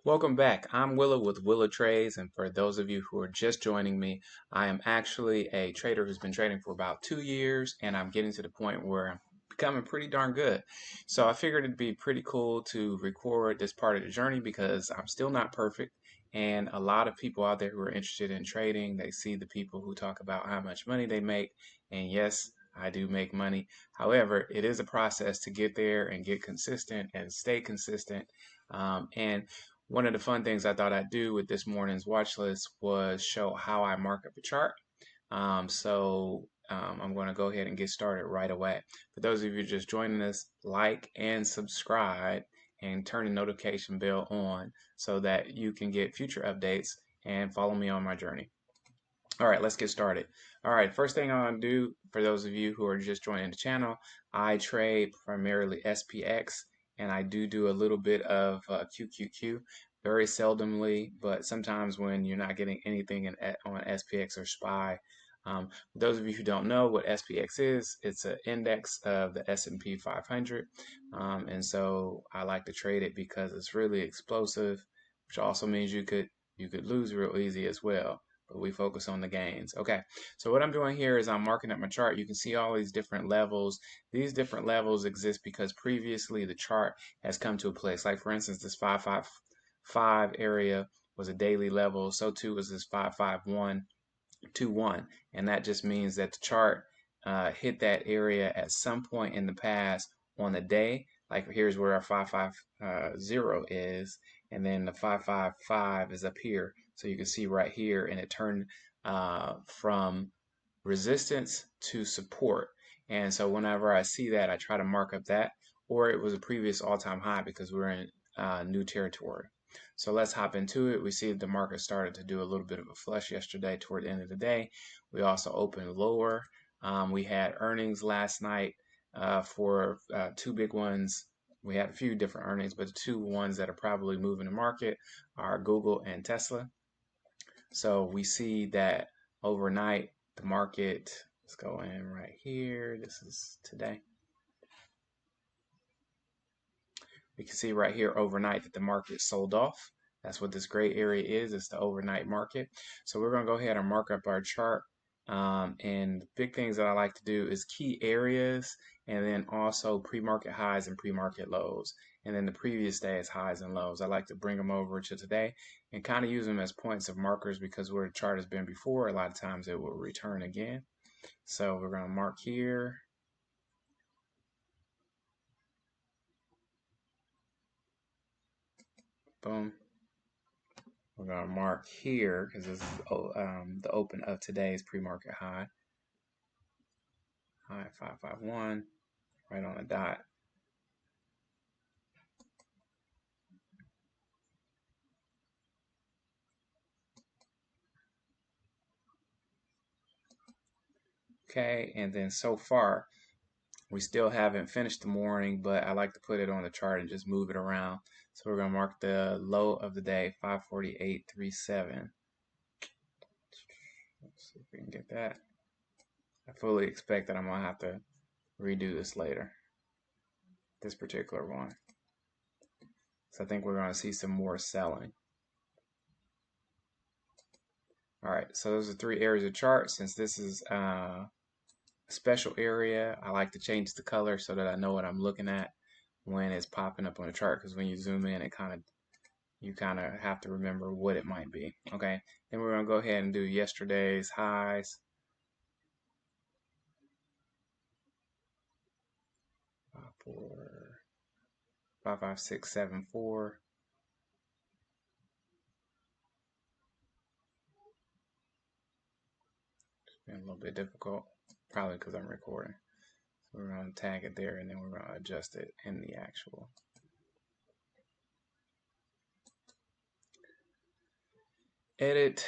Welcome back. I'm Willa with Willa Trades, and for those of you who are just joining me, I am actually a trader who's been trading for about 2 years, and I'm getting to the point where I'm becoming pretty darn good. So I figured it'd be pretty cool to record this part of the journey because I'm still not perfect, and a lot of people out there who are interested in trading, they see the people who talk about how much money they make, and yes, I do make money. However, it is a process to get there and get consistent and stay consistent. And one of the fun things I thought I'd do with this morning's watch list was show how I mark up a chart. I'm going to go ahead and get started right away. For those of you just joining us, like and subscribe and turn the notification bell on so that you can get future updates and follow me on my journey. All right, let's get started. All right, first thing I want to do for those of you who are just joining the channel, I trade primarily SPX and I do a little bit of QQQ, very seldomly, but sometimes when you're not getting anything on SPX or SPY. For those of you who don't know what SPX is, it's an index of the S&P 500, and so I like to trade it because it's really explosive, which also means you could lose real easy as well. But we focus on the gains. Okay, so what I'm doing here is I'm marking up my chart. You can see all these different levels. These different levels exist because previously the chart has come to a place. Like for instance, this 555 area was a daily level. So too was this 55121, and that just means that the chart hit that area at some point in the past on the day. Like here's where our 550 is, and then the 555 is up here. So you can see right here, and it turned from resistance to support. And so whenever I see that, I try to mark up that, or it was a previous all-time high because we're in new territory. So let's hop into it. We see the market started to do a little bit of a flush yesterday toward the end of the day. We also opened lower. We had earnings last night for two big ones. We had a few different earnings, but the two ones that are probably moving the market are Google and Tesla. So we see that overnight the market, let's go in right here. This is today. We can see right here overnight that the market sold off. That's what this gray area is. It's the overnight market. So we're going to go ahead and mark up our chart. And the big things that I like to do is key areas and then also pre-market highs and pre-market lows. And then the previous day's highs and lows. I like to bring them over to today and kind of use them as points of markers because where the chart has been before, a lot of times it will return again. So we're going to mark here. Boom. We're going to mark here because this is the open of today's pre-market high. High 551, right on the dot. Okay, and then so far, we still haven't finished the morning, but I like to put it on the chart and just move it around. So we're going to mark the low of the day, 548.37. Let's see if we can get that. I fully expect that I'm going to have to redo this later, this particular one. So I think we're going to see some more selling. All right, so those are three areas of chart. Since this is a special area, I like to change the color so that I know what I'm looking at when it's popping up on the chart, because when you zoom in, you kind of have to remember what it might be. Okay, then we're going to go ahead and do yesterday's highs. 55674. It's been a little bit difficult, probably because I'm recording. So we're going to tag it there, and then we're going to adjust it in the actual. Edit.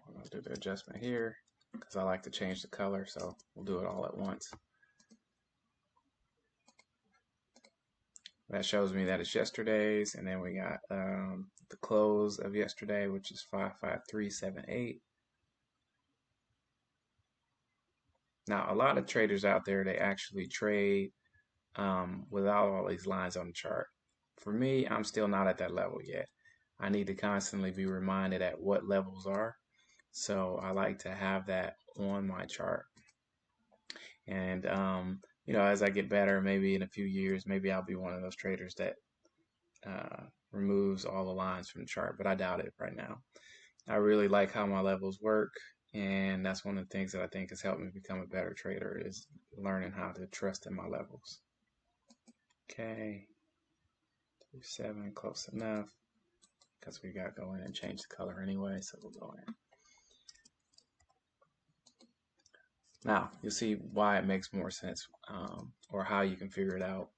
We're going to do the adjustment here because I like to change the color, so we'll do it all at once. That shows me that it's yesterday's, and then we got the close of yesterday, which is 55378. Now, a lot of traders out there, they actually trade without all these lines on the chart. for me, I'm still not at that level yet. I need to constantly be reminded at what levels are. So I like to have that on my chart. And as I get better, maybe in a few years, maybe I'll be one of those traders that removes all the lines from the chart, but I doubt it right now. I really like how my levels work, and that's one of the things that I think has helped me become a better trader is learning how to trust in my levels. Okay, 7, close enough, because we got to go in and change the color anyway, so we'll go in. Now, you'll see why it makes more sense, or how you can figure it out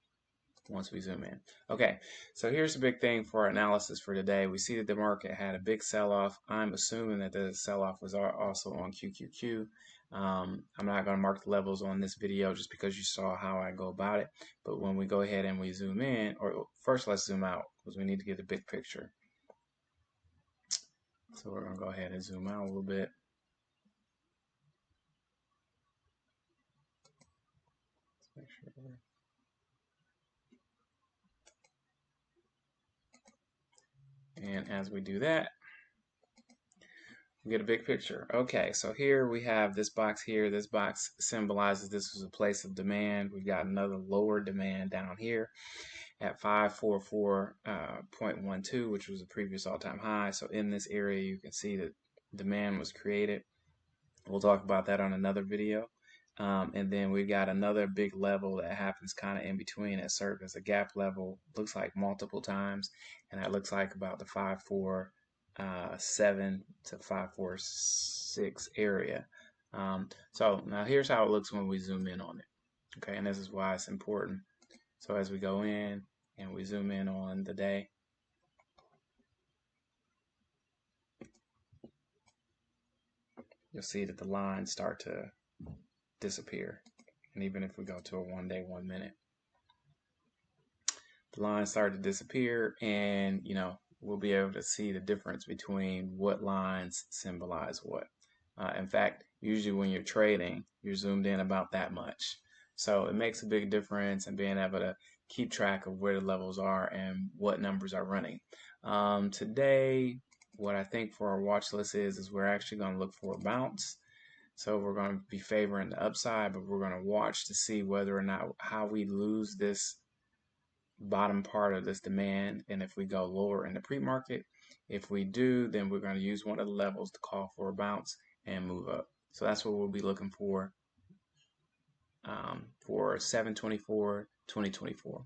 once we zoom in. Okay, so here's the big thing for our analysis for today. We see that the market had a big sell-off. I'm assuming that the sell-off was also on QQQ. I'm not going to mark the levels on this video just because you saw how I go about it. But when we go ahead and we zoom in, or first let's zoom out because we need to get the big picture. So we're going to go ahead and zoom out a little bit. Let's make sure. And as we do that, we get a big picture. Okay, so here we have this box here. This box symbolizes this was a place of demand. We've got another lower demand down here at 544.12, which was a previous all-time high. So in this area, you can see that demand was created. We'll talk about that on another video. And then we've got another big level that happens kind of in between that serves as a gap level. Looks like multiple times, and that looks like about the 547 to 546 area. So now here's how it looks when we zoom in on it. Okay, and this is why it's important. So as we go in and we zoom in on the day, you'll see that the lines start to disappear. And even if we go to a 1 day, 1 minute, the lines start to disappear, and we'll be able to see the difference between what lines symbolize what. In fact, usually when you're trading, you're zoomed in about that much. So it makes a big difference in being able to keep track of where the levels are and what numbers are running. Today, what I think for our watch list is we're actually going to look for a bounce. So we're going to be favoring the upside, but we're going to watch to see whether or not how we lose this bottom part of this demand, and if we go lower in the pre-market. If we do, then we're going to use one of the levels to call for a bounce and move up. So that's what we'll be looking for 7/24/2024.